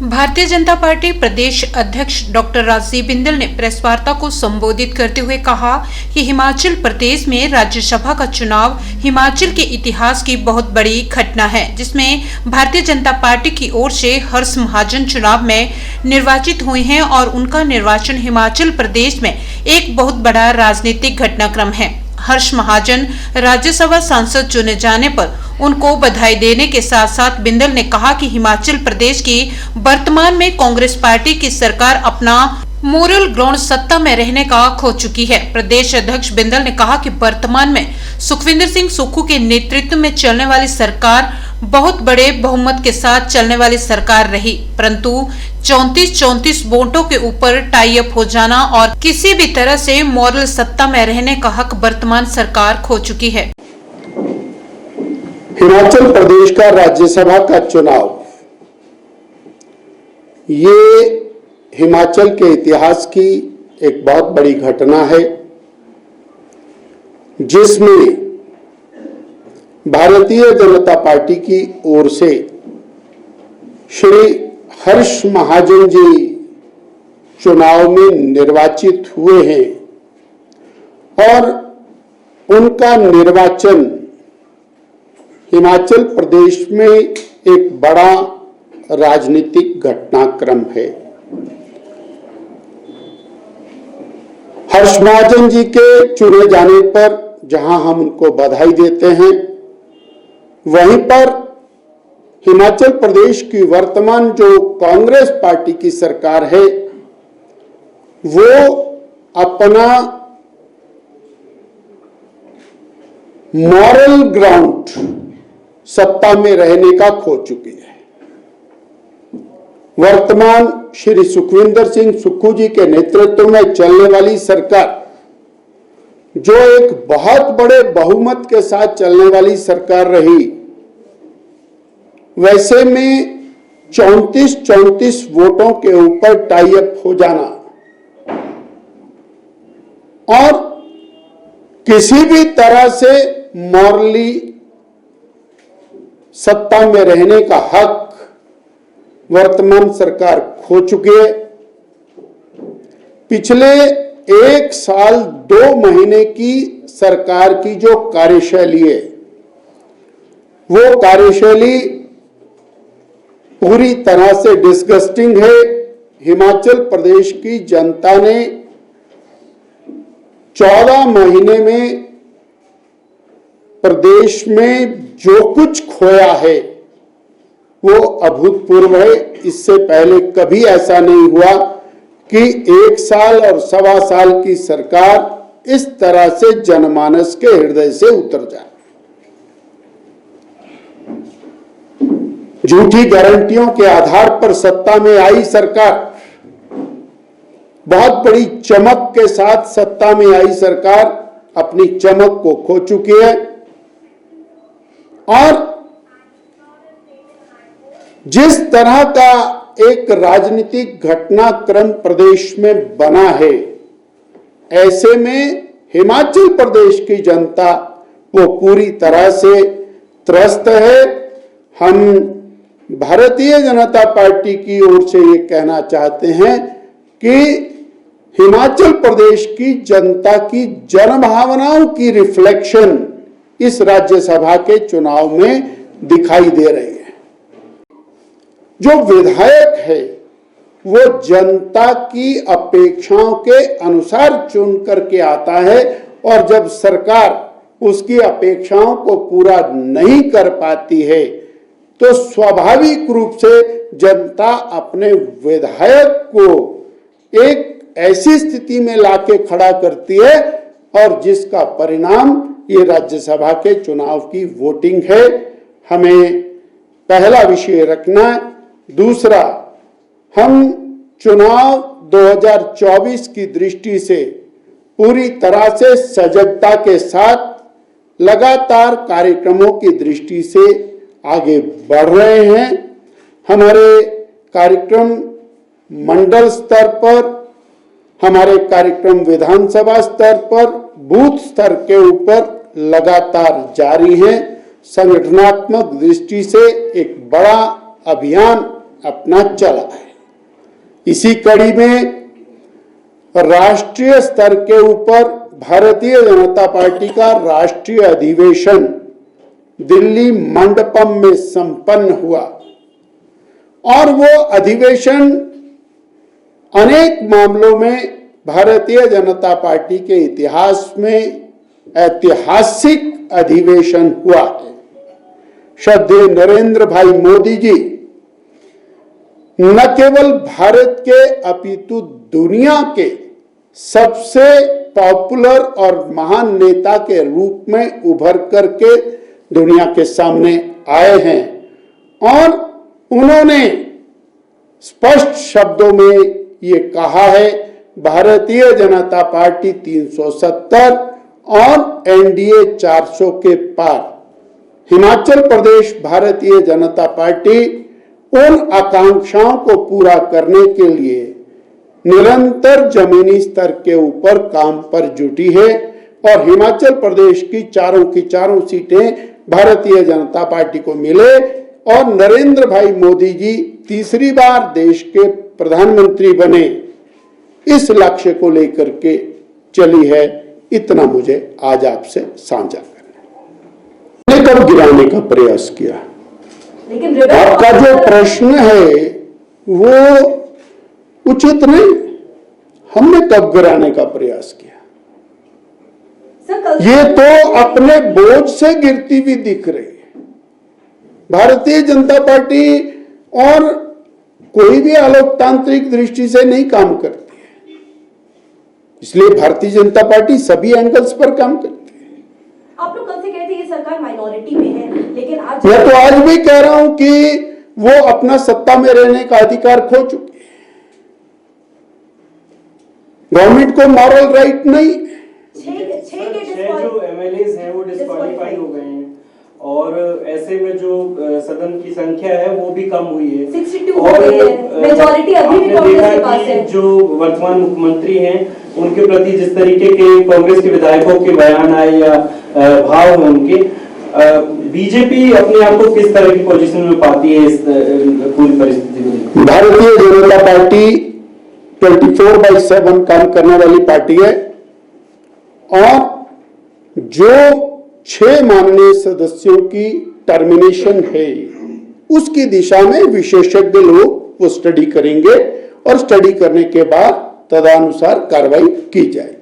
Bharatiya Janata party प्रदेश अध्यक्ष doctor Rajiv Bindal ने press वार्ता को संबोधित करते हुए कहा कि हिमाचल प्रदेश में राज्यसभा का चुनाव हिमाचल के इतिहास की बहुत बड़ी घटना है, जिसमें भारतीय जनता पार्टी की ओर से हर्ष महाजन चुनाव में निर्वाचित हुए हैं और उनका निर्वाचन हिमाचल प्रदेश में एक बहुत बड़ा राजनीतिक घटनाक्रम है। हर्ष महाजन राज्यसभा सांसद चुने जाने पर उनको बधाई देने के साथ साथ बिंदल ने कहा कि हिमाचल प्रदेश की वर्तमान में कांग्रेस पार्टी की सरकार अपना मोरल ग्राउंड सत्ता में रहने का खो चुकी है। प्रदेश अध्यक्ष बिंदल ने कहा कि वर्तमान में सुखविंदर सिंह सुक्खू के नेतृत्व में चलने वाली सरकार बहुत बड़े बहुमत के साथ चलने वाली सरकार रही, परंतु 34 वोटों के ऊपर टाई अप हो जाना और किसी भी तरह से मॉरल सत्ता में रहने का हक वर्तमान सरकार खो चुकी है। हिमाचल प्रदेश का राज्यसभा का चुनाव ये हिमाचल के इतिहास की एक बहुत बड़ी घटना है, जिसमें भारतीय जनता पार्टी की ओर से श्री हर्ष महाजन जी चुनाव में निर्वाचित हुए हैं और उनका निर्वाचन हिमाचल प्रदेश में एक बड़ा राजनीतिक घटनाक्रम है। हर्ष महाजन जी के चुने जाने पर जहां हम उनको बधाई देते हैं, वहीं पर हिमाचल प्रदेश की वर्तमान जो कांग्रेस पार्टी की सरकार है, वो अपना मॉरल ग्राउंड सत्ता में रहने का खो चुकी है। वर्तमान श्री सुखविंदर सिंह सुक्खू जी के नेतृत्व में चलने वाली सरकार, जो एक बहुत बड़े बहुमत के साथ चलने वाली सरकार रही, वैसे में 34 वोटों के ऊपर टाई अप हो जाना और किसी भी तरह से मॉरली सत्ता में रहने का हक वर्तमान सरकार खो चुकी है। पिछले 1 साल 2 महीने की सरकार की जो कार्यशैली है, वो कार्यशैली पूरी तरह से डिस्गस्टिंग है। हिमाचल प्रदेश की जनता ने 14 महीने में प्रदेश में जो कुछ खोया है वो अभूतपूर्व है। इससे पहले कभी ऐसा नहीं हुआ कि 1 साल और 1.25 साल की सरकार इस तरह से जनमानस के हृदय से उतर जाए। झूठी गारंटियों के आधार पर सत्ता में आई सरकार, बहुत बड़ी चमक के साथ सत्ता में आई सरकार अपनी चमक को खो चुकी है और जिस तरह का एक राजनीतिक घटनाक्रम प्रदेश में बना है, ऐसे में हिमाचल प्रदेश की जनता वो पूरी तरह से त्रस्त है। हम भारतीय जनता पार्टी की ओर से ये कहना चाहते हैं कि हिमाचल प्रदेश की जनता की जनभावनाओं की रिफ्लेक्शन इस राज्यसभा के चुनाव में दिखाई दे रही है। जो विधायक है वो जनता की अपेक्षाओं के अनुसार चुन करके आता है और जब सरकार उसकी अपेक्षाओं को पूरा नहीं कर पाती है तो स्वाभाविक रूप से जनता अपने विधायक को एक ऐसी स्थिति में लाके खड़ा करती है और जिसका परिणाम ये राज्यसभा के चुनाव की वोटिंग है। हमें पहला विषय रखना है। दूसरा, हम चुनाव 2024 की दृष्टि से पूरी तरह से सजगता के साथ लगातार कार्यक्रमों की दृष्टि से आगे बढ़ रहे हैं। हमारे कार्यक्रम मंडल स्तर पर, हमारे कार्यक्रम विधानसभा स्तर पर, बूथ स्तर के ऊपर लगातार जारी हैं। संगठनात्मक दृष्टि से एक बड़ा अभियान अपना चला है। इसी कड़ी में राष्ट्रीय स्तर के ऊपर भारतीय जनता पार्टी का राष्ट्रीय अधिवेशन दिल्ली मंडपम में संपन्न हुआ और वो अधिवेशन अनेक मामलों में भारतीय जनता पार्टी के इतिहास में ऐतिहासिक अधिवेशन हुआ है। श्रद्धेय नरेंद्र भाई मोदी जी न केवल भारत के अपितु दुनिया के सबसे पॉपुलर और महान नेता के रूप में उभर करके दुनिया के सामने आए हैं और उन्होंने स्पष्ट शब्दों में ये कहा है, भारतीय जनता पार्टी 370 और एनडीए 400 के पार। हिमाचल प्रदेश भारतीय जनता पार्टी उन आकांक्षाओं को पूरा करने के लिए निरंतर जमीनी स्तर के ऊपर काम पर जुटी है और हिमाचल प्रदेश की चारों सीटें भारतीय जनता पार्टी को मिले और नरेंद्र भाई मोदी जी तीसरी बार देश के प्रधानमंत्री बने, इस लक्ष्य को लेकर के चली है। इतना मुझे आज आपसे साझा करना है। कब गिराने का प्रयास किया, लेकिन आपका जो प्रश्न है वो उचित नहीं। हमने कब गिराने का प्रयास किया? ये तो अपने बोझ से गिरती हुई दिख रही है। भारतीय जनता पार्टी और कोई भी अलोकतांत्रिक दृष्टि से नहीं काम करती है, इसलिए भारतीय जनता पार्टी सभी एंगल्स पर काम करती है। आप लोग कल से कहते हैं ये सरकार माइनॉरिटी में है, लेकिन आज मैं तो आज भी कह रहा हूं कि वो अपना सत्ता में रहने का अधिकार खो चुकी है। गवर्नमेंट को मॉरल राइट नहीं। छह जो एमएलएज हैं वो डिस्क्वालीफाई हो गए हैं और ऐसे में जो सदन की संख्या है वो भी कम हुई है, 62 हो गई है। मेजॉरिटी अभी भी कांग्रेस के पास है। जो वर्तमान मुख्यमंत्री हैं उनके प्रति जिस तरीके के कांग्रेस के विधायकों के बयान आए या भाव हैं उनके, बीजेपी अपने आप को किस तरह की पोजीशन में पाती है इस पूरी परिस्थिति में? भारतीय जनता पार्टी 24/7 काम करने वाली पार्टी है और जो 6 माननीय सदस्यों की टर्मिनेशन है उसकी दिशा में विशेषज्ञ लोग वो स्टडी करेंगे और स्टडी करने के बाद तदनुसार कार्रवाई की जाएगी।